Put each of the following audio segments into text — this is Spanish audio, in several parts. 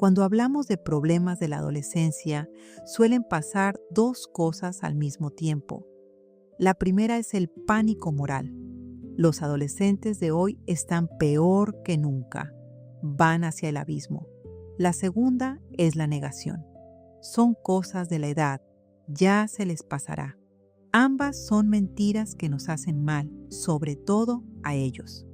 Cuando hablamos de problemas de la adolescencia, suelen pasar dos cosas al mismo tiempo. La primera es el pánico moral. Los adolescentes de hoy están peor que nunca. Van hacia el abismo. La segunda es la negación. Son cosas de la edad. Ya se les pasará. Ambas son mentiras que nos hacen mal, sobre todo a ellos.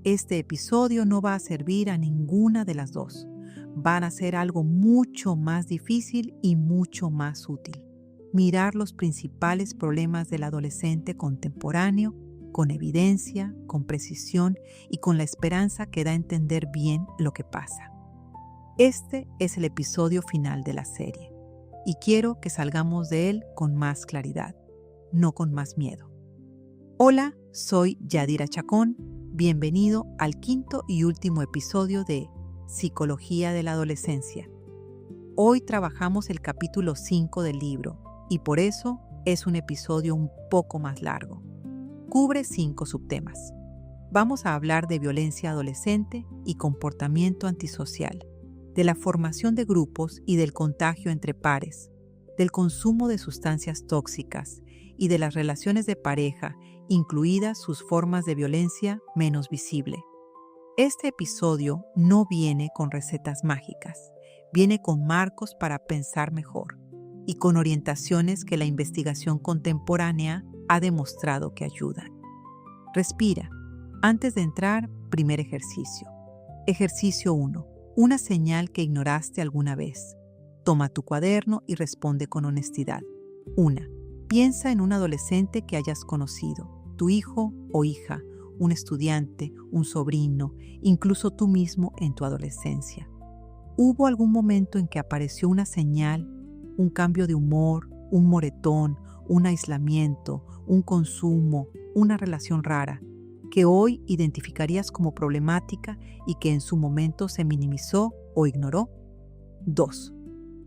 Este episodio no va a servir a ninguna de las dos. Van a ser algo mucho más difícil y mucho más útil. Mirar los principales problemas del adolescente contemporáneo, con evidencia, con precisión y con la esperanza que da a entender bien lo que pasa. Este es el episodio final de la serie y quiero que salgamos de él con más claridad, no con más miedo. Hola, soy Yadira Chacón. Bienvenido al quinto y último episodio de Psicología de la Adolescencia. Hoy trabajamos el capítulo 5 del libro y por eso es un episodio un poco más largo. Cubre 5 subtemas. Vamos a hablar de violencia adolescente y comportamiento antisocial, de la formación de grupos y del contagio entre pares, del consumo de sustancias tóxicas y de las relaciones de pareja, incluidas sus formas de violencia menos visible. Este episodio no viene con recetas mágicas, viene con marcos para pensar mejor y con orientaciones que la investigación contemporánea ha demostrado que ayudan. Respira. Antes de entrar, primer ejercicio. Ejercicio 1. Una señal que ignoraste alguna vez. Toma tu cuaderno y responde con honestidad. 1. Piensa en un adolescente que hayas conocido, tu hijo o hija, un estudiante, un sobrino, incluso tú mismo en tu adolescencia. ¿Hubo algún momento en que apareció una señal, un cambio de humor, un moretón, un aislamiento, un consumo, una relación rara, que hoy identificarías como problemática y que en su momento se minimizó o ignoró? 2.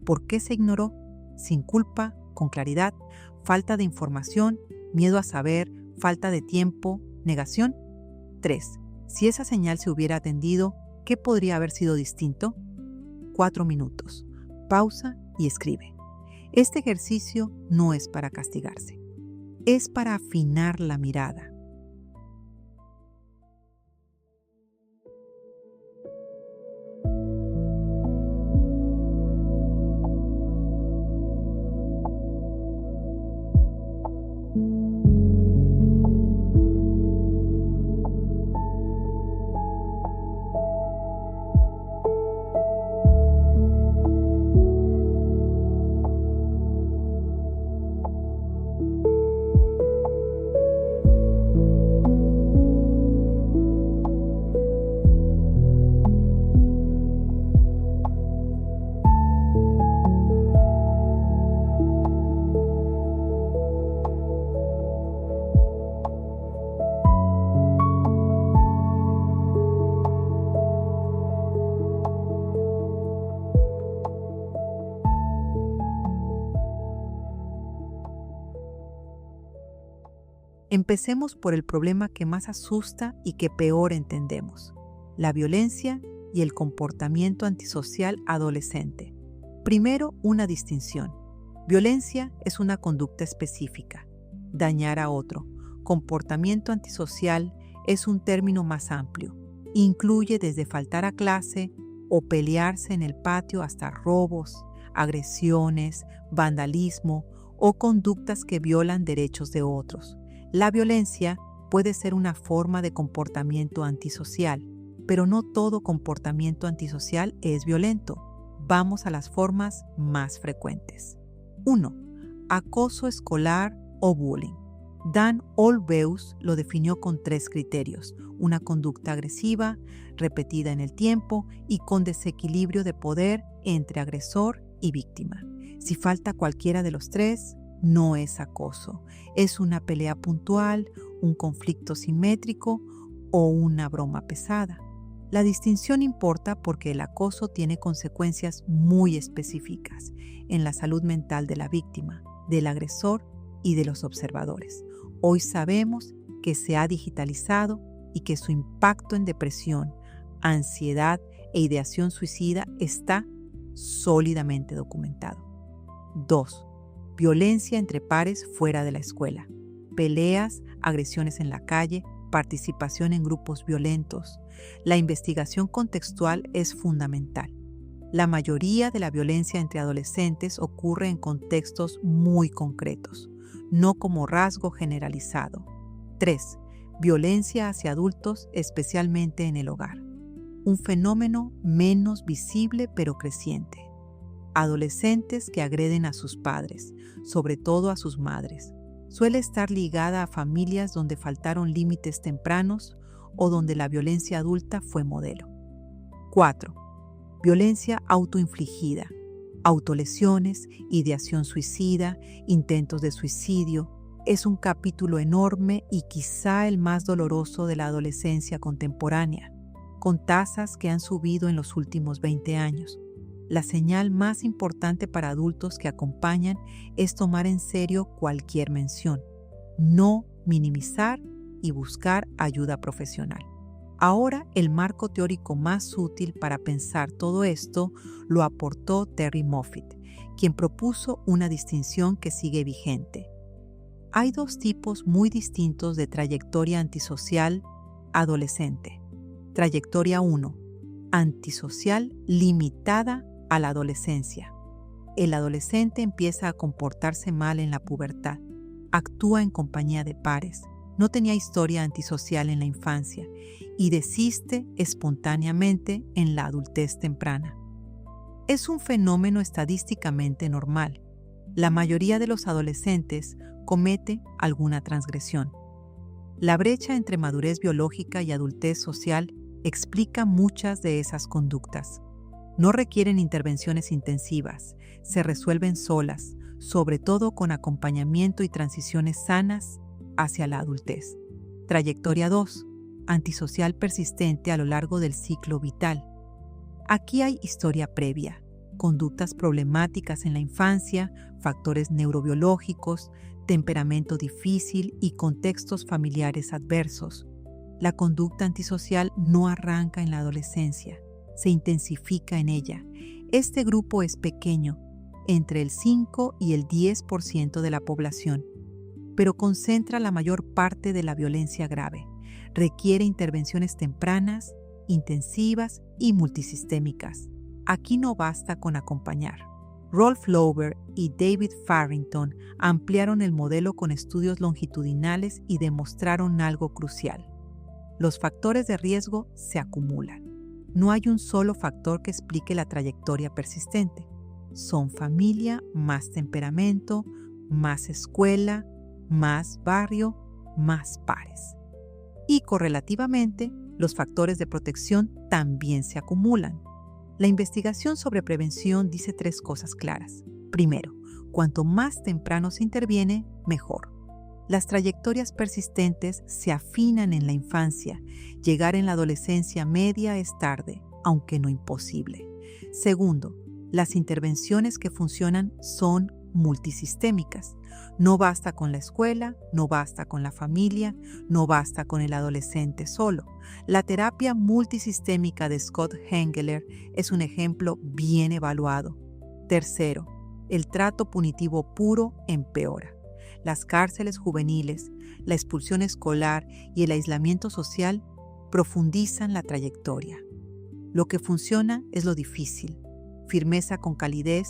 ¿Por qué se ignoró? Sin culpa, con claridad, falta de información, miedo a saber, falta de tiempo, negación. 3. Si esa señal se hubiera atendido, ¿qué podría haber sido distinto? 4 minutos. Pausa y escribe. Este ejercicio no es para castigarse, es para afinar la mirada. Empecemos por el problema que más asusta y que peor entendemos: la violencia y el comportamiento antisocial adolescente. Primero, una distinción. Violencia es una conducta específica, dañar a otro. Comportamiento antisocial es un término más amplio. Incluye desde faltar a clase o pelearse en el patio hasta robos, agresiones, vandalismo o conductas que violan derechos de otros. La violencia puede ser una forma de comportamiento antisocial, pero no todo comportamiento antisocial es violento. Vamos a las formas más frecuentes. 1. Acoso escolar o bullying. Dan Olweus lo definió con 3 criterios: una conducta agresiva, repetida en el tiempo y con desequilibrio de poder entre agresor y víctima. Si falta cualquiera de los 3, no es acoso, es una pelea puntual, un conflicto simétrico o una broma pesada. La distinción importa porque el acoso tiene consecuencias muy específicas en la salud mental de la víctima, del agresor y de los observadores. Hoy sabemos que se ha digitalizado y que su impacto en depresión, ansiedad e ideación suicida está sólidamente documentado. 2. Violencia entre pares fuera de la escuela. Peleas, agresiones en la calle, participación en grupos violentos. La investigación contextual es fundamental. La mayoría de la violencia entre adolescentes ocurre en contextos muy concretos, no como rasgo generalizado. 3. Violencia hacia adultos, especialmente en el hogar. Un fenómeno menos visible pero creciente. Adolescentes que agreden a sus padres, sobre todo a sus madres. Suele estar ligada a familias donde faltaron límites tempranos o donde la violencia adulta fue modelo. 4. Violencia autoinfligida. Autolesiones, ideación suicida, intentos de suicidio. Es un capítulo enorme y quizá el más doloroso de la adolescencia contemporánea, con tasas que han subido en los últimos 20 años. La señal más importante para adultos que acompañan es tomar en serio cualquier mención, no minimizar y buscar ayuda profesional. Ahora, el marco teórico más útil para pensar todo esto lo aportó Terry Moffitt, quien propuso una distinción que sigue vigente. Hay dos tipos muy distintos de trayectoria antisocial adolescente. Trayectoria 1. Antisocial limitada a la adolescencia. El adolescente empieza a comportarse mal en la pubertad, actúa en compañía de pares, no tenía historia antisocial en la infancia y desiste espontáneamente en la adultez temprana. Es un fenómeno estadísticamente normal. La mayoría de los adolescentes comete alguna transgresión. La brecha entre madurez biológica y adultez social explica muchas de esas conductas. No requieren intervenciones intensivas, se resuelven solas, sobre todo con acompañamiento y transiciones sanas hacia la adultez. Trayectoria 2. Antisocial persistente a lo largo del ciclo vital. Aquí hay historia previa, conductas problemáticas en la infancia, factores neurobiológicos, temperamento difícil y contextos familiares adversos. La conducta antisocial no arranca en la adolescencia, se intensifica en ella. Este grupo es pequeño, entre el 5 y el 10% de la población, pero concentra la mayor parte de la violencia grave. Requiere intervenciones tempranas, intensivas y multisistémicas. Aquí no basta con acompañar. Rolf Lauber y David Farrington ampliaron el modelo con estudios longitudinales y demostraron algo crucial. Los factores de riesgo se acumulan. No hay un solo factor que explique la trayectoria persistente. Son familia, más temperamento, más escuela, más barrio, más pares. Y correlativamente, los factores de protección también se acumulan. La investigación sobre prevención dice 3 cosas claras. Primero, cuanto más temprano se interviene, mejor. Las trayectorias persistentes se afinan en la infancia. Llegar en la adolescencia media es tarde, aunque no imposible. Segundo, las intervenciones que funcionan son multisistémicas. No basta con la escuela, no basta con la familia, no basta con el adolescente solo. La terapia multisistémica de Scott Hengeler es un ejemplo bien evaluado. Tercero, el trato punitivo puro empeora. Las cárceles juveniles, la expulsión escolar y el aislamiento social profundizan la trayectoria. Lo que funciona es lo difícil: firmeza con calidez,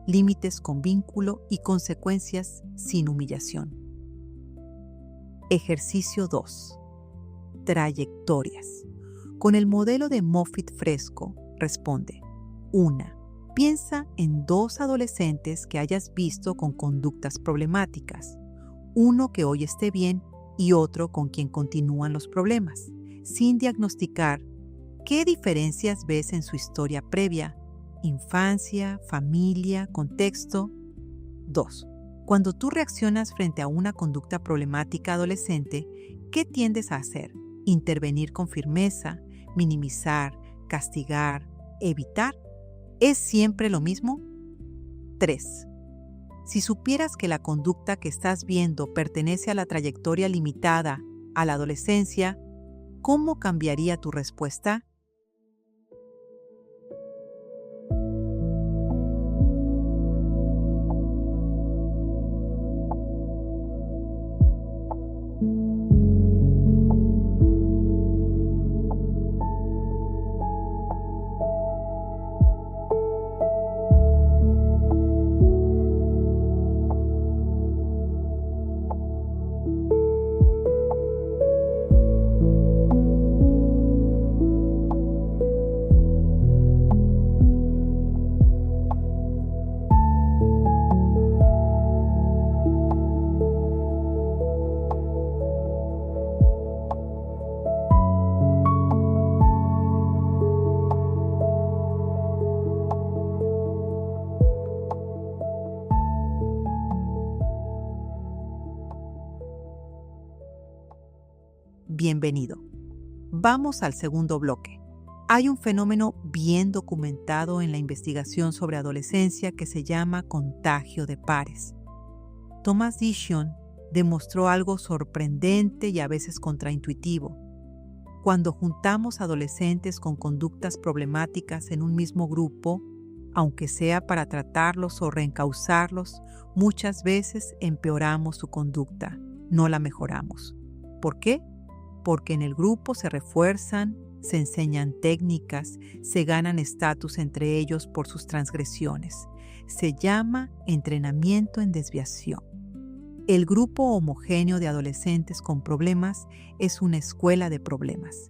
límites con vínculo y consecuencias sin humillación. Ejercicio 2. Trayectorias. Con el modelo de Moffitt Fresco, responde: 1. Piensa en 2 adolescentes que hayas visto con conductas problemáticas, uno que hoy esté bien y otro con quien continúan los problemas. Sin diagnosticar, ¿qué diferencias ves en su historia previa? Infancia, familia, contexto. 2. Cuando tú reaccionas frente a una conducta problemática adolescente, ¿qué tiendes a hacer? ¿Intervenir con firmeza, minimizar, castigar, evitar? ¿Es siempre lo mismo? 3. Si supieras que la conducta que estás viendo pertenece a la trayectoria limitada a la adolescencia, ¿cómo cambiaría tu respuesta? bienvenido. Vamos al segundo bloque. Hay un fenómeno bien documentado en la investigación sobre adolescencia que se llama contagio de pares. Thomas Dishon demostró algo sorprendente y a veces contraintuitivo. Cuando juntamos adolescentes con conductas problemáticas en un mismo grupo, aunque sea para tratarlos o reencauzarlos, muchas veces empeoramos su conducta, no la mejoramos. ¿Por qué? Porque en el grupo se refuerzan, se enseñan técnicas, se ganan estatus entre ellos por sus transgresiones. Se llama entrenamiento en desviación. El grupo homogéneo de adolescentes con problemas es una escuela de problemas.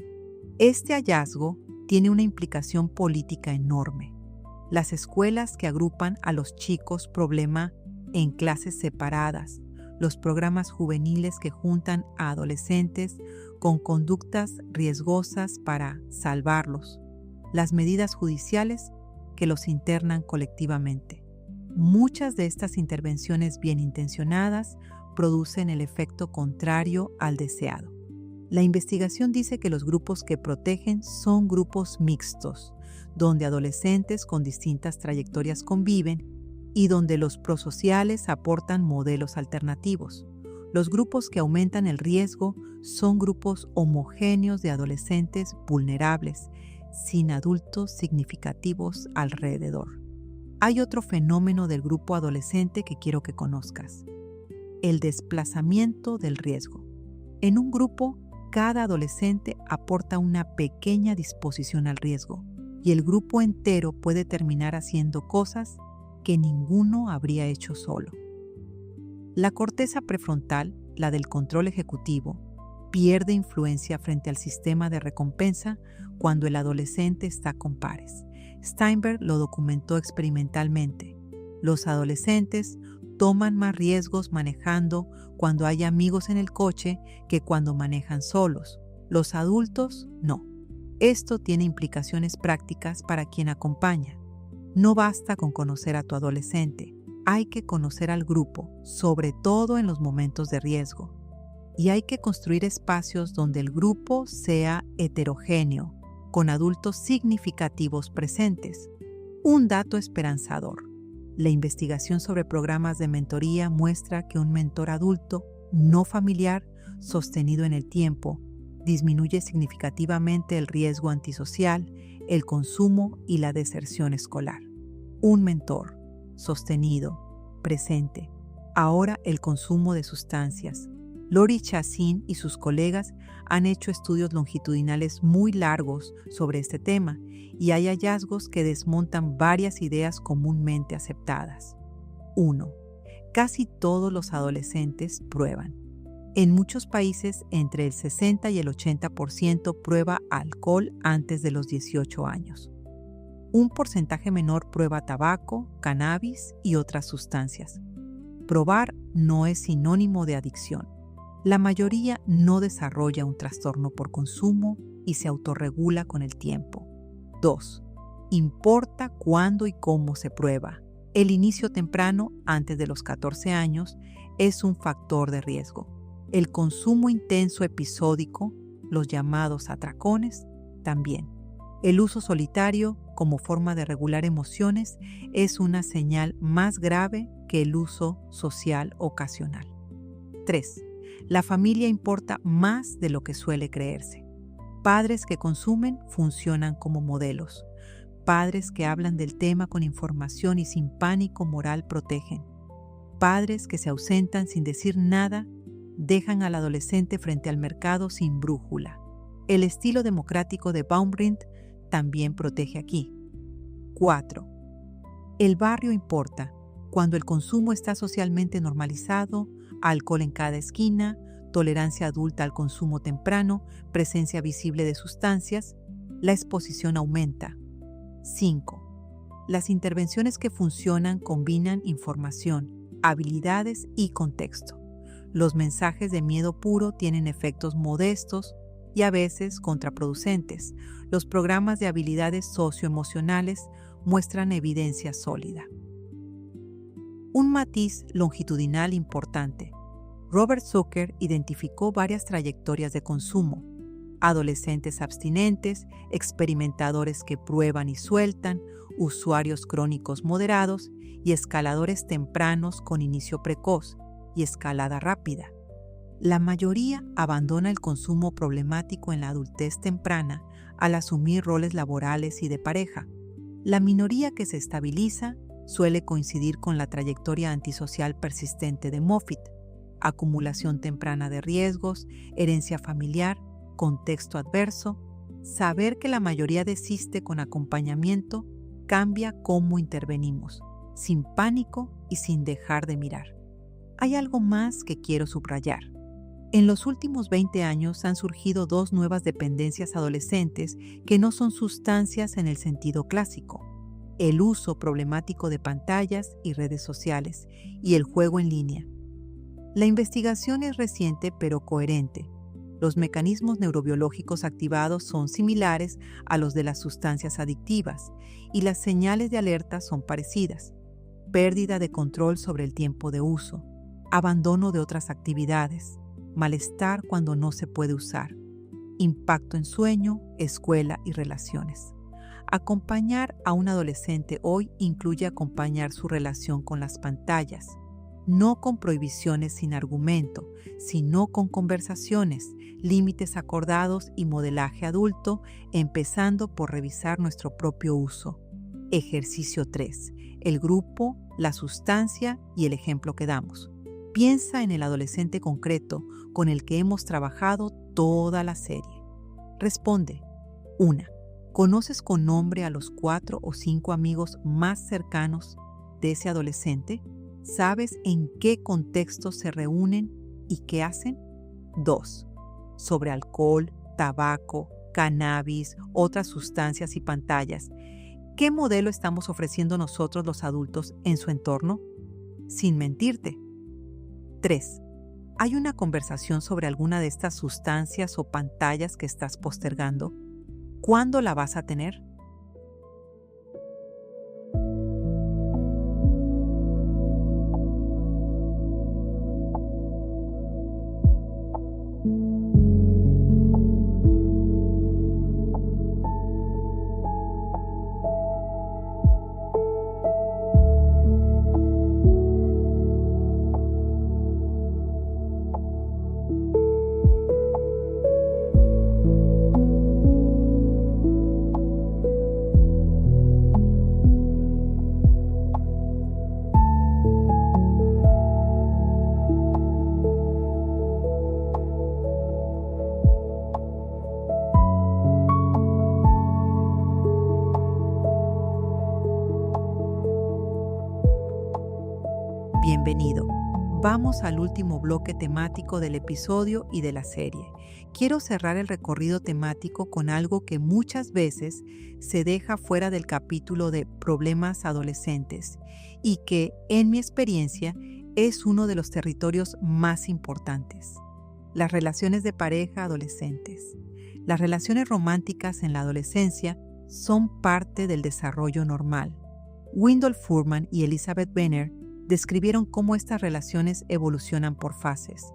Este hallazgo tiene una implicación política enorme. Las escuelas que agrupan a los chicos problema en clases separadas, los programas juveniles que juntan a adolescentes con conductas riesgosas para salvarlos, las medidas judiciales que los internan colectivamente. Muchas de estas intervenciones bien intencionadas producen el efecto contrario al deseado. La investigación dice que los grupos que protegen son grupos mixtos, donde adolescentes con distintas trayectorias conviven y donde los prosociales aportan modelos alternativos. Los grupos que aumentan el riesgo son grupos homogéneos de adolescentes vulnerables, sin adultos significativos alrededor. Hay otro fenómeno del grupo adolescente que quiero que conozcas: el desplazamiento del riesgo. En un grupo, cada adolescente aporta una pequeña disposición al riesgo y el grupo entero puede terminar haciendo cosas que ninguno habría hecho solo. La corteza prefrontal, la del control ejecutivo, pierde influencia frente al sistema de recompensa cuando el adolescente está con pares. Steinberg lo documentó experimentalmente. Los adolescentes toman más riesgos manejando cuando hay amigos en el coche que cuando manejan solos. Los adultos no. Esto tiene implicaciones prácticas para quien acompaña. No basta con conocer a tu adolescente. Hay que conocer al grupo, sobre todo en los momentos de riesgo. Y hay que construir espacios donde el grupo sea heterogéneo, con adultos significativos presentes. Un dato esperanzador. La investigación sobre programas de mentoría muestra que un mentor adulto, no familiar, sostenido en el tiempo, disminuye significativamente el riesgo antisocial, el consumo y la deserción escolar. Un mentor, sostenido, presente. Ahora el consumo de sustancias. Lori Chassin y sus colegas han hecho estudios longitudinales muy largos sobre este tema y hay hallazgos que desmontan varias ideas comúnmente aceptadas. 1. Casi todos los adolescentes prueban. En muchos países, entre el 60 y el 80% prueba alcohol antes de los 18 años. Un porcentaje menor prueba tabaco, cannabis y otras sustancias. Probar no es sinónimo de adicción. La mayoría no desarrolla un trastorno por consumo y se autorregula con el tiempo. 2. Importa cuándo y cómo se prueba. El inicio temprano, antes de los 14 años, es un factor de riesgo. El consumo intenso episódico, los llamados atracones, también. El uso solitario, como forma de regular emociones, es una señal más grave que el uso social ocasional. 3. La familia importa más de lo que suele creerse. Padres que consumen funcionan como modelos. Padres que hablan del tema con información y sin pánico moral protegen. Padres que se ausentan sin decir nada dejan al adolescente frente al mercado sin brújula. El estilo democrático de Baumrind también protege aquí. 4. El barrio importa. Cuando el consumo está socialmente normalizado, alcohol en cada esquina, tolerancia adulta al consumo temprano, presencia visible de sustancias, la exposición aumenta. 5. Las intervenciones que funcionan combinan información, habilidades y contexto. Los mensajes de miedo puro tienen efectos modestos y a veces contraproducentes. Los programas de habilidades socioemocionales muestran evidencia sólida. Un matiz longitudinal importante. Robert Zucker identificó varias trayectorias de consumo. adolescentes abstinentes, experimentadores que prueban y sueltan, usuarios crónicos moderados y escaladores tempranos con inicio precoz y escalada rápida. La mayoría abandona el consumo problemático en la adultez temprana al asumir roles laborales y de pareja. La minoría que se estabiliza suele coincidir con la trayectoria antisocial persistente de Moffitt: acumulación temprana de riesgos, herencia familiar, contexto adverso. Saber que la mayoría desiste con acompañamiento cambia cómo intervenimos, sin pánico y sin dejar de mirar. Hay algo más que quiero subrayar. En los últimos 20 años han surgido dos nuevas dependencias adolescentes que no son sustancias en el sentido clásico: el uso problemático de pantallas y redes sociales y el juego en línea. La investigación es reciente pero coherente. Los mecanismos neurobiológicos activados son similares a los de las sustancias adictivas y las señales de alerta son parecidas: pérdida de control sobre el tiempo de uso, abandono de otras actividades, malestar cuando no se puede usar, impacto en sueño, escuela y relaciones. Acompañar a un adolescente hoy incluye acompañar su relación con las pantallas, no con prohibiciones sin argumento, sino con conversaciones, límites acordados y modelaje adulto, empezando por revisar nuestro propio uso. Ejercicio 3. El grupo, la sustancia y el ejemplo que damos. Piensa en el adolescente concreto con el que hemos trabajado toda la serie. Responde. 1. ¿Conoces con nombre a los 4 o 5 amigos más cercanos de ese adolescente? ¿Sabes en qué contexto se reúnen y qué hacen? 2. Sobre alcohol, tabaco, cannabis, otras sustancias y pantallas. ¿Qué modelo estamos ofreciendo nosotros los adultos en su entorno? Sin mentirte. 3. ¿Hay una conversación sobre alguna de estas sustancias o pantallas que estás postergando? ¿Cuándo la vas a tener? Bienvenido. Vamos al último bloque temático del episodio y de la serie. Quiero cerrar el recorrido temático con algo que muchas veces se deja fuera del capítulo de problemas adolescentes y que, en mi experiencia, es uno de los territorios más importantes: las relaciones de pareja adolescentes. Las relaciones románticas en la adolescencia son parte del desarrollo normal. Wendell Furman y Elizabeth Benner describieron cómo estas relaciones evolucionan por fases.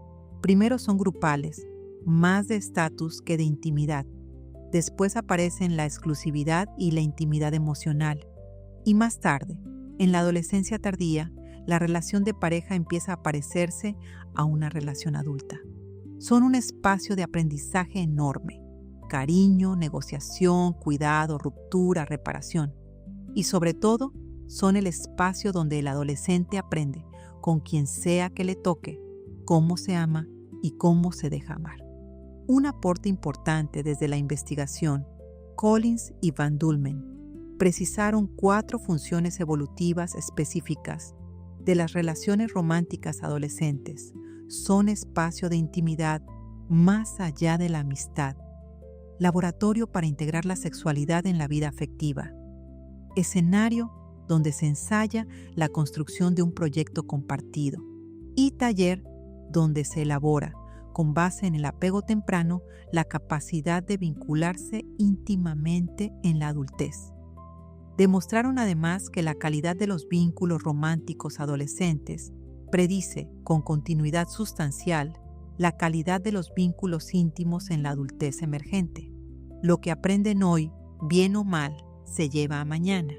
Primero son grupales, más de estatus que de intimidad. Después aparecen la exclusividad y la intimidad emocional. Y más tarde, en la adolescencia tardía, la relación de pareja empieza a parecerse a una relación adulta. Son un espacio de aprendizaje enorme: cariño, negociación, cuidado, ruptura, reparación. Y sobre todo, son el espacio donde el adolescente aprende, con quien sea que le toque, cómo se ama y cómo se deja amar. Un aporte importante desde la investigación: Collins y Van Dulmen precisaron 4 funciones evolutivas específicas de las relaciones románticas adolescentes. Son espacio de intimidad más allá de la amistad, laboratorio para integrar la sexualidad en la vida afectiva, escenario donde se ensaya la construcción de un proyecto compartido, y taller donde se elabora, con base en el apego temprano, la capacidad de vincularse íntimamente en la adultez. Demostraron además que la calidad de los vínculos románticos adolescentes predice con continuidad sustancial la calidad de los vínculos íntimos en la adultez emergente. Lo que aprenden hoy, bien o mal, se lleva a mañana.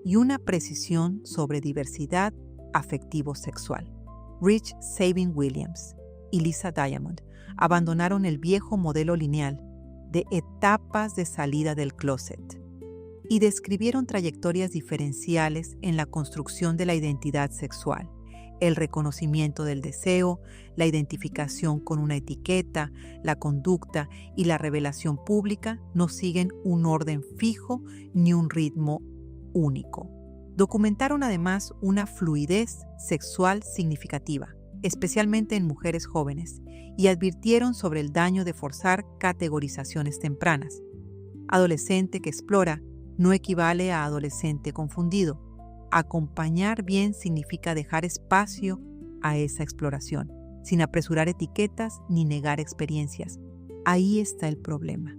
Y una precisión sobre diversidad afectivo-sexual. Rich Sabin Williams y Lisa Diamond abandonaron el viejo modelo lineal de etapas de salida del closet y describieron trayectorias diferenciales en la construcción de la identidad sexual, el reconocimiento del deseo, la identificación con una etiqueta, la conducta y la revelación pública no siguen un orden fijo ni un ritmo único. Documentaron además una fluidez sexual significativa, especialmente en mujeres jóvenes, y advirtieron sobre el daño de forzar categorizaciones tempranas. Adolescente que explora no equivale a adolescente confundido. Acompañar bien significa dejar espacio a esa exploración, sin apresurar etiquetas ni negar experiencias. Ahí está el problema.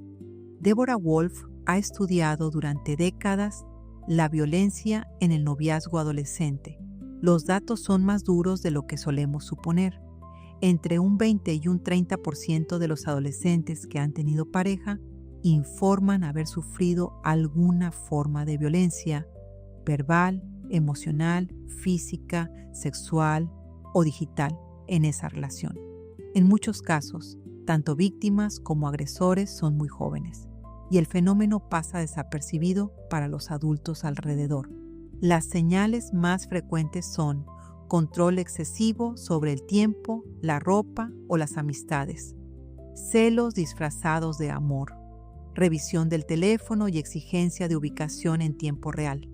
Deborah Wolf ha estudiado durante décadas la violencia en el noviazgo adolescente. Los datos son más duros de lo que solemos suponer. Entre un 20 y un 30% de los adolescentes que han tenido pareja informan haber sufrido alguna forma de violencia verbal, emocional, física, sexual o digital en esa relación. En muchos casos, tanto víctimas como agresores son muy jóvenes y el fenómeno pasa desapercibido para los adultos alrededor. Las señales más frecuentes son control excesivo sobre el tiempo, la ropa o las amistades, celos disfrazados de amor, revisión del teléfono y exigencia de ubicación en tiempo real,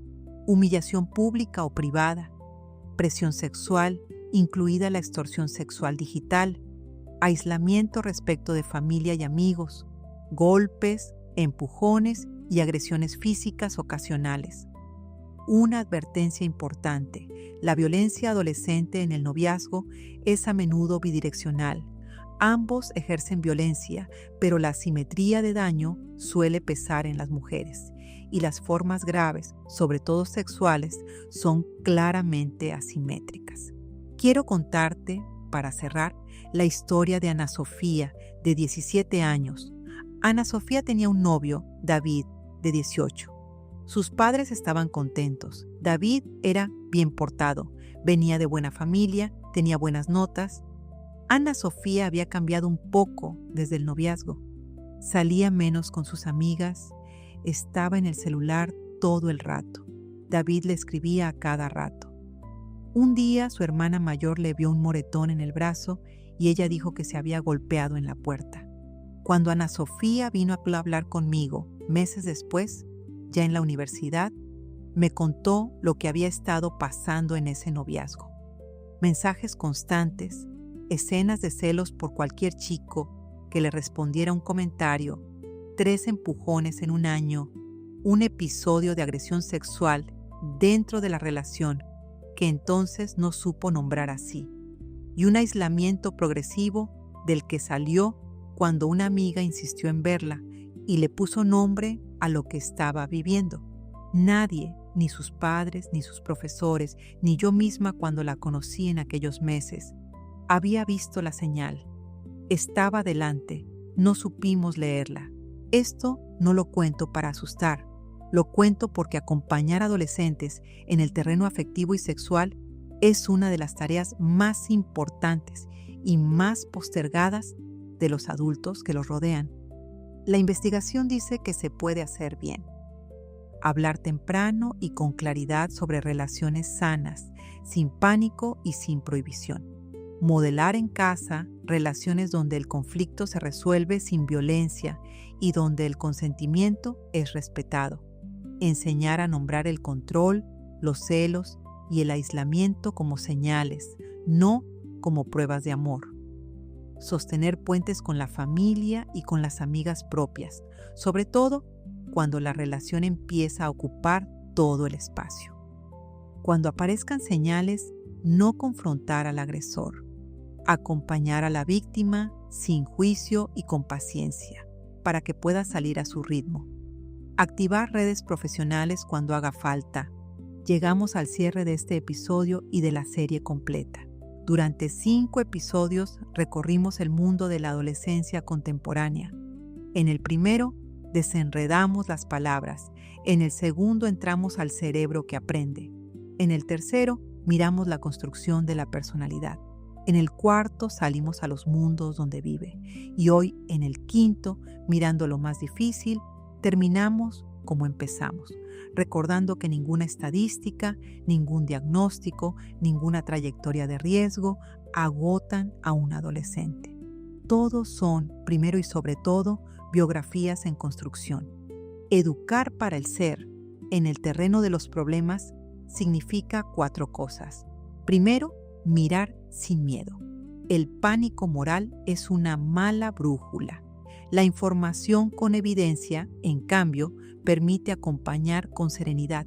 humillación pública o privada, presión sexual, incluida la extorsión sexual digital, aislamiento respecto de familia y amigos, golpes, empujones y agresiones físicas ocasionales. Una advertencia importante: la violencia adolescente en el noviazgo es a menudo bidireccional. Ambos ejercen violencia, pero la asimetría de daño suele pesar en las mujeres, y las formas graves, sobre todo sexuales, son claramente asimétricas. Quiero contarte, para cerrar, la historia de Ana Sofía, de 17 años. Ana Sofía tenía un novio, David, de 18. Sus padres estaban contentos. David era bien portado, venía de buena familia, tenía buenas notas. Ana Sofía había cambiado un poco desde el noviazgo. Salía menos con sus amigas, estaba en el celular todo el rato. David le escribía a cada rato. Un día su hermana mayor le vio un moretón en el brazo y ella dijo que se había golpeado en la puerta. Cuando Ana Sofía vino a hablar conmigo meses después, ya en la universidad, me contó lo que había estado pasando en ese noviazgo. Mensajes constantes, escenas de celos por cualquier chico que le respondiera un comentario, 3 empujones en un año, un episodio de agresión sexual dentro de la relación que entonces no supo nombrar así, y un aislamiento progresivo del que salió cuando una amiga insistió en verla y le puso nombre a lo que estaba viviendo. Nadie, ni sus padres, ni sus profesores, ni yo misma cuando la conocí en aquellos meses, había visto la señal. Estaba delante, no supimos leerla. Esto no lo cuento para asustar, lo cuento porque acompañar a adolescentes en el terreno afectivo y sexual es una de las tareas más importantes y más postergadas de los adultos que los rodean. La investigación dice que se puede hacer bien. Hablar temprano y con claridad sobre relaciones sanas, sin pánico y sin prohibición. Modelar en casa relaciones donde el conflicto se resuelve sin violencia y donde el consentimiento es respetado. Enseñar a nombrar el control, los celos y el aislamiento como señales, no como pruebas de amor. Sostener puentes con la familia y con las amigas propias, sobre todo cuando la relación empieza a ocupar todo el espacio. Cuando aparezcan señales, no confrontar al agresor. Acompañar a la víctima sin juicio y con paciencia, para que pueda salir a su ritmo. Activar redes profesionales cuando haga falta. Llegamos al cierre de este episodio y de la serie completa. Durante 5 episodios recorrimos el mundo de la adolescencia contemporánea. En el primero, desenredamos las palabras. En el segundo, entramos al cerebro que aprende. En el tercero, miramos la construcción de la personalidad. En el cuarto, salimos a los mundos donde vive. Y hoy, en el quinto, mirando lo más difícil, terminamos como empezamos, recordando que ninguna estadística, ningún diagnóstico, ninguna trayectoria de riesgo agotan a un adolescente. Todos son, primero y sobre todo, biografías en construcción. Educar para el ser en el terreno de los problemas significa 4 cosas. Primero, mirar sin miedo. El pánico moral es una mala brújula. La información con evidencia, en cambio, permite acompañar con serenidad.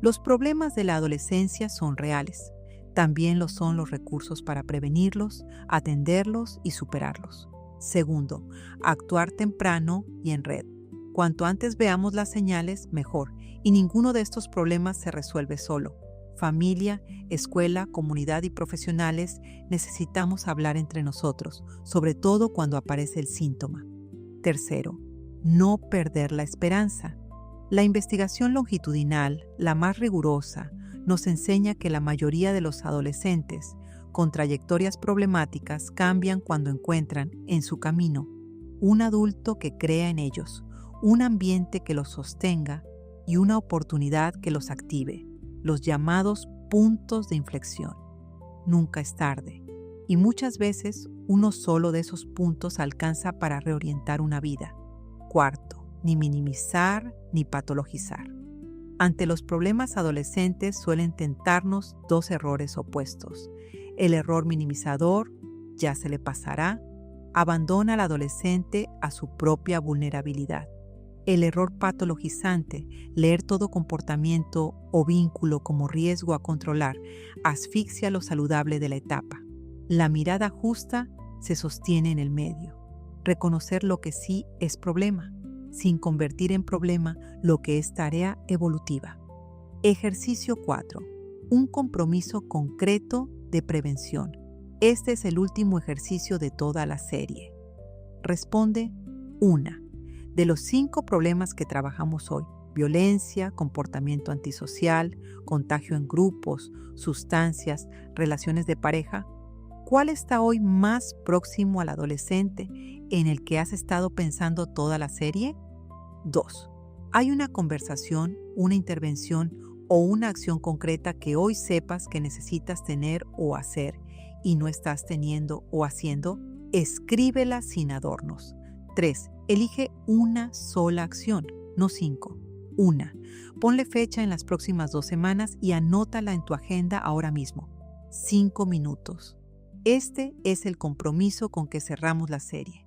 Los problemas de la adolescencia son reales. También lo son los recursos para prevenirlos, atenderlos y superarlos. Segundo, actuar temprano y en red. Cuanto antes veamos las señales, mejor. Y ninguno de estos problemas se resuelve solo. Familia, escuela, comunidad y profesionales necesitamos hablar entre nosotros, sobre todo cuando aparece el síntoma. Tercero, no perder la esperanza. La investigación longitudinal, la más rigurosa, nos enseña que la mayoría de los adolescentes con trayectorias problemáticas cambian cuando encuentran en su camino un adulto que crea en ellos, un ambiente que los sostenga y una oportunidad que los active, los llamados puntos de inflexión. Nunca es tarde, y muchas veces uno solo de esos puntos alcanza para reorientar una vida. Cuarto, ni minimizar ni patologizar. Ante los problemas adolescentes suelen tentarnos 2 errores opuestos. El error minimizador, ya se le pasará, abandona al adolescente a su propia vulnerabilidad. El error patologizante, leer todo comportamiento o vínculo como riesgo a controlar, asfixia lo saludable de la etapa. La mirada justa se sostiene en el medio. Reconocer lo que sí es problema, sin convertir en problema lo que es tarea evolutiva. Ejercicio 4. Un compromiso concreto de prevención. Este es el último ejercicio de toda la serie. Responde 1. De los 5 problemas que trabajamos hoy, violencia, comportamiento antisocial, contagio en grupos, sustancias, relaciones de pareja, ¿cuál está hoy más próximo al adolescente en el que has estado pensando toda la serie? 2. ¿Hay una conversación, una intervención o una acción concreta que hoy sepas que necesitas tener o hacer y no estás teniendo o haciendo? Escríbela sin adornos. 3. Elige una sola acción, no 5. Una. Ponle fecha en las próximas 2 semanas y anótala en tu agenda ahora mismo. 5 minutos. Este es el compromiso con que cerramos la serie.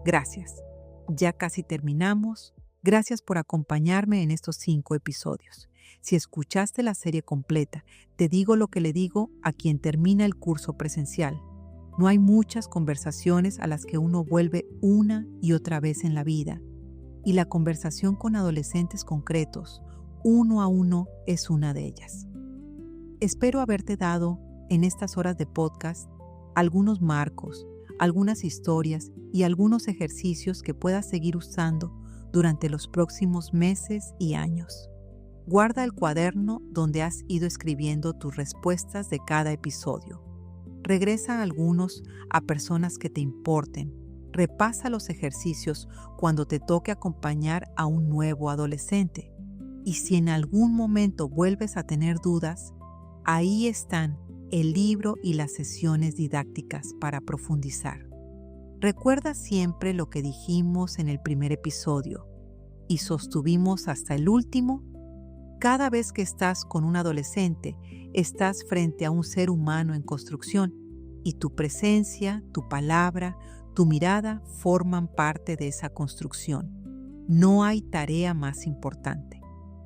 Gracias. Ya casi terminamos. Gracias por acompañarme en estos 5 episodios. Si escuchaste la serie completa, te digo lo que le digo a quien termina el curso presencial. No hay muchas conversaciones a las que uno vuelve una y otra vez en la vida. Y la conversación con adolescentes concretos, uno a uno, es una de ellas. Espero haberte dado, en estas horas de podcast, algunos marcos, algunas historias y algunos ejercicios que puedas seguir usando durante los próximos meses y años. Guarda el cuaderno donde has ido escribiendo tus respuestas de cada episodio. Regresa algunos a personas que te importen Repasa los ejercicios cuando te toque acompañar a un nuevo adolescente. Y si en algún momento vuelves a tener dudas, ahí están el libro y las sesiones didácticas para profundizar. Recuerda siempre lo que dijimos en el primer episodio y sostuvimos hasta el último. Cada vez que estás con un adolescente, estás frente a un ser humano en construcción y tu presencia, tu palabra, tu mirada forman parte de esa construcción. No hay tarea más importante.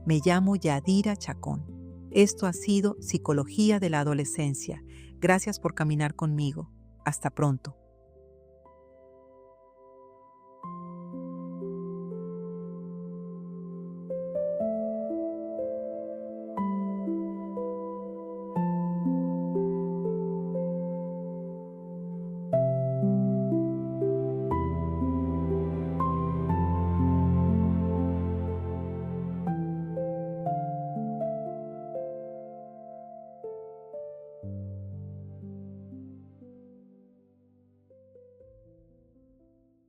Me llamo Yadira Chacón. Esto ha sido Psicología de la Adolescencia. Gracias por caminar conmigo. Hasta pronto.